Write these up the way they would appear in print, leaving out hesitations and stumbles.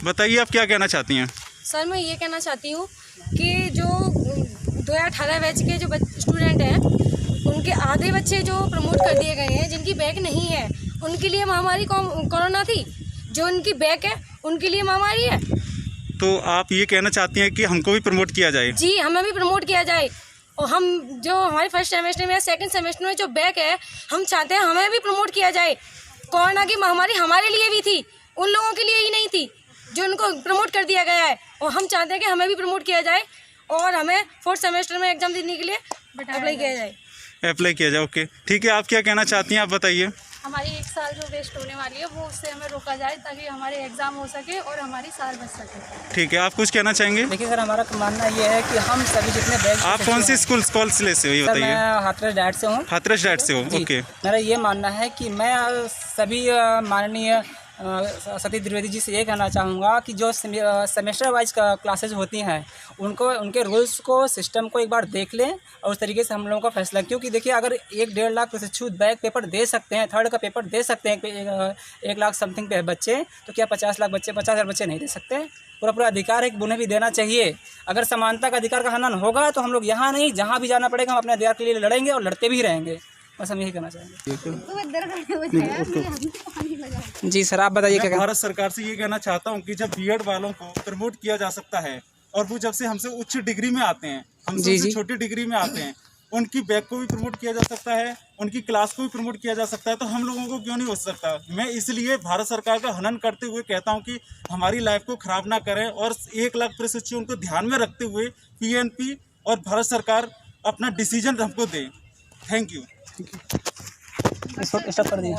बताइए आप क्या कहना चाहती हैं? सर मैं ये कहना चाहती हूँ कि जो 2018 बैच के जो स्टूडेंट हैं उनके आधे बच्चे जो प्रमोट कर दिए गए हैं, जिनकी बैक नहीं है उनके लिए महामारी कोरोना थी, जो उनकी बैक है उनके लिए महामारी है। तो आप ये कहना चाहती हैं कि हमको भी प्रमोट किया जाए? जी, हमें भी प्रमोट किया जाए। और हम जो हमारे फर्स्ट सेमेस्टर में या सेकंड सेमेस्टर में जो बैक है, हम चाहते हैं हमें भी प्रमोट किया जाए। कोरोना की महामारी हमारे लिए भी थी, उन लोगों के लिए ही नहीं थी जो उनको प्रमोट कर दिया गया है। और हम चाहते हैं कि हमें भी प्रमोट किया जाए और हमें फोर्थ सेमेस्टर में एग्जाम देने के लिए अप्लाई किया जाए। ओके, ठीक है। आप क्या कहना चाहती हैं, आप बताइए। हमारी 1 साल जो वेस्ट होने वाली है वो उससे हमें रोका जाए ताकि हमारे एग्ज़ाम हो सके और हमारी साल बच सके। ठीक है, आप कुछ कहना चाहेंगे? देखिए सर, हमारा मानना ये है कि हम सभी जितने बैच, आप कौन सी स्कूल कॉलेज से हो ये सर बताइए? मैं हाथरस डाइट से हूँ। हाथरस डाइट से हो, ओके। मेरा ये मानना है कि मैं सभी माननीय सतीश द्विवेदी जी से ये कहना चाहूँगा कि जो सेमेस्टर वाइज क्लासेज होती हैं उनको, उनके रूल्स को, सिस्टम को एक बार देख लें और उस तरीके से हम लोगों का फैसला, क्योंकि देखिए अगर 1-1.5 लाख प्रशिक्षु बैक पेपर दे सकते हैं, थर्ड का पेपर दे सकते हैं 1 लाख समथिंग पे बच्चे, तो क्या 50 लाख बच्चे, 50,000 बच्चे नहीं दे सकते? पूरा अधिकार है कि उन्हें भी देना चाहिए। अगर समानता का अधिकार का हनन होगा तो हम लोग यहाँ नहीं, जहाँ भी जाना पड़ेगा हम अपने अधिकार के लिए लड़ेंगे और लड़ते भी रहेंगे। बस हम यही कहना चाहेंगे। जी सर, आप बताइए क्या। भारत सरकार से ये कहना चाहता हूँ कि जब बीएड वालों को प्रमोट किया जा सकता है और वो जब से हमसे उच्च डिग्री में आते हैं, हमसे छोटी डिग्री में आते हैं, उनकी बैक को भी प्रमोट किया जा सकता है, उनकी क्लास को भी प्रमोट किया जा सकता है, तो हम लोगों को क्यों नहीं हो सकता? मैं इसलिए भारत सरकार का हनन करते हुए कहता हूं कि हमारी लाइफ को खराब ना करें और 1 लाख प्रशिक्षु उनको ध्यान में रखते हुए पीएनपी और भारत सरकार अपना डिसीजन हमको दे। Thank you. स्टॉप कर दिए।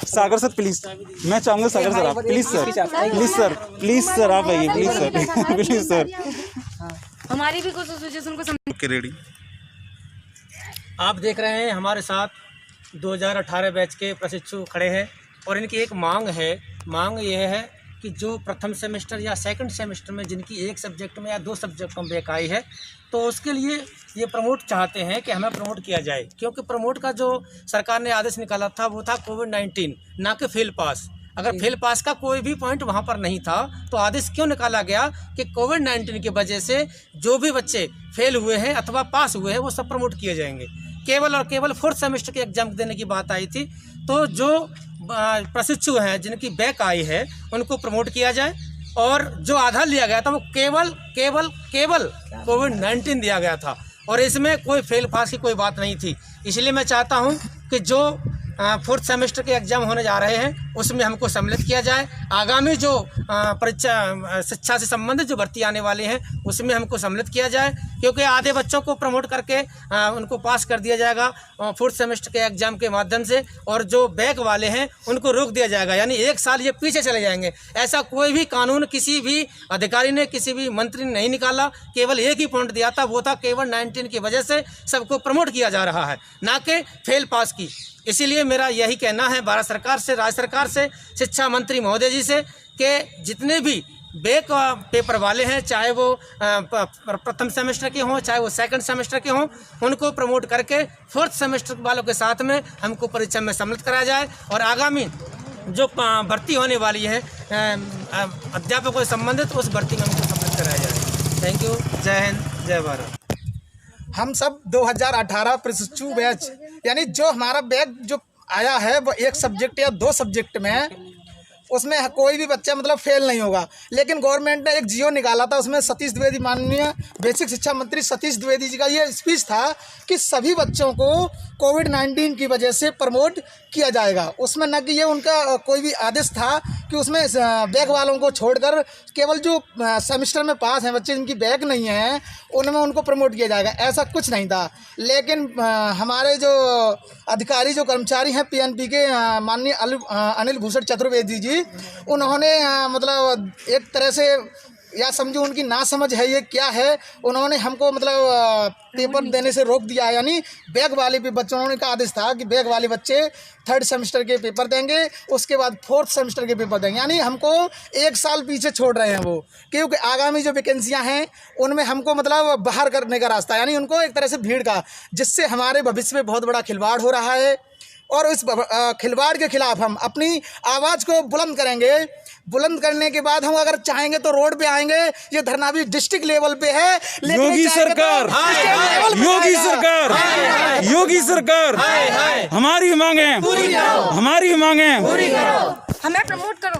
सागर सर प्लीज, मैं चाहूँगा सागर सर आप प्लीज सर आप आइए प्लीज सर। हमारी भी कुछ एसोसिएशन को ओके, रेडी। आप देख रहे हैं हमारे साथ 2018 बैच के प्रशिक्षु खड़े हैं और इनकी एक मांग यह है कि जो प्रथम सेमेस्टर या सेकंड सेमेस्टर में जिनकी 1 सब्जेक्ट में या 2 सब्जेक्ट में बैक आई है, तो उसके लिए ये प्रमोट चाहते हैं कि हमें प्रमोट किया जाए, क्योंकि प्रमोट का जो सरकार ने आदेश निकाला था वो था कोविड-19, ना कि फेल पास। अगर फेल पास का कोई भी पॉइंट वहाँ पर नहीं था तो आदेश क्यों निकाला गया कि कोविड-19 की वजह से जो भी बच्चे फेल हुए हैं अथवा पास हुए हैं वो सब प्रमोट किए जाएंगे। केवल और केवल 4th सेमेस्टर के एग्जाम देने की बात आई थी, तो जो प्रशिक्षु हैं जिनकी बैक आई है उनको प्रमोट किया जाए और जो आधा लिया गया था वो केवल कोविड-19 दिया गया था और इसमें कोई फेल पास की कोई बात नहीं थी। इसलिए मैं चाहता हूं कि जो 4th सेमेस्टर के एग्ज़ाम होने जा रहे हैं उसमें हमको सम्मिलित किया जाए। आगामी जो परीक्षा शिक्षा से संबंधित जो भर्ती आने वाले हैं उसमें हमको सम्मिलित किया जाए, क्योंकि आधे बच्चों को प्रमोट करके उनको पास कर दिया जाएगा 4th सेमेस्टर के एग्ज़ाम के माध्यम से, और जो बैक वाले हैं उनको रोक दिया जाएगा, यानी 1 साल ये पीछे चले जाएंगे। ऐसा कोई भी कानून किसी भी अधिकारी ने, किसी भी मंत्री ने नहीं निकाला, केवल एक ही पॉइंट दिया था, वो था कोविड-19 की वजह से सबको प्रमोट किया जा रहा है, ना कि फेल पास की। इसीलिए मेरा यही कहना है भारत सरकार से, राज्य सरकार से, शिक्षा मंत्री महोदय जी से कि जितने भी बैक पेपर वाले हैं, चाहे वो प्रथम सेमेस्टर के हों, चाहे वो सेकंड सेमेस्टर के हों, उनको प्रमोट करके 4th सेमेस्टर वालों के साथ में हमको परीक्षा में सम्मिलित कराया जाए और आगामी जो भर्ती होने वाली है अध्यापकों से संबंधित उस भर्ती में हमको सम्मिलित कराया जाए। Thank you. जय हिंद, जय भारत। हम सब 2018 प्रशिक्षु बैच, यानी जो हमारा बैग जो आया है वो 1 सब्जेक्ट या 2 सब्जेक्ट में, उसमें कोई भी बच्चा मतलब फेल नहीं होगा। लेकिन गवर्नमेंट ने एक जियो निकाला था, उसमें सतीश द्विवेदी, माननीय बेसिक शिक्षा मंत्री सतीश द्विवेदी जी का ये स्पीच था कि सभी बच्चों को कोविड-19 की वजह से प्रमोट किया जाएगा। उसमें न कि ये उनका कोई भी आदेश था कि उसमें बैक वालों को छोड़कर केवल जो सेमेस्टर में पास हैं बच्चे, जिनकी बैक नहीं है, उनमें उनको प्रमोट किया जाएगा, ऐसा कुछ नहीं था। लेकिन हमारे जो अधिकारी, जो कर्मचारी हैं पीएनपी के, माननीय अनिल भूषण चतुर्वेदी जी, उन्होंने मतलब एक तरह से, या समझो उनकी नासमझ है ये क्या है, उन्होंने हमको मतलब पेपर देने से रोक दिया। यानी बैक वाले भी बच्चों, उन्होंने का आदेश था कि बैक वाले बच्चे 3rd सेमेस्टर के पेपर देंगे, उसके बाद 4th सेमेस्टर के पेपर देंगे, यानी हमको 1 साल पीछे छोड़ रहे हैं वो, क्योंकि आगामी जो वैकेंसियां हैं उनमें हमको मतलब बाहर करने का रास्ता, यानी उनको एक तरह से भीड़ का, जिससे हमारे भविष्य में बहुत बड़ा खिलवाड़ हो रहा है। और इस खिलवाड़ के खिलाफ हम अपनी आवाज़ को बुलंद करेंगे। बुलंद करने के बाद हम अगर चाहेंगे तो रोड पे आएंगे। ये धरना भी डिस्ट्रिक्ट लेवल पे है, लेकिन योगी सरकार, योगी सरकार, योगी सरकार, हमारी मांगे, हमारी मांगे हमें प्रमोट करो।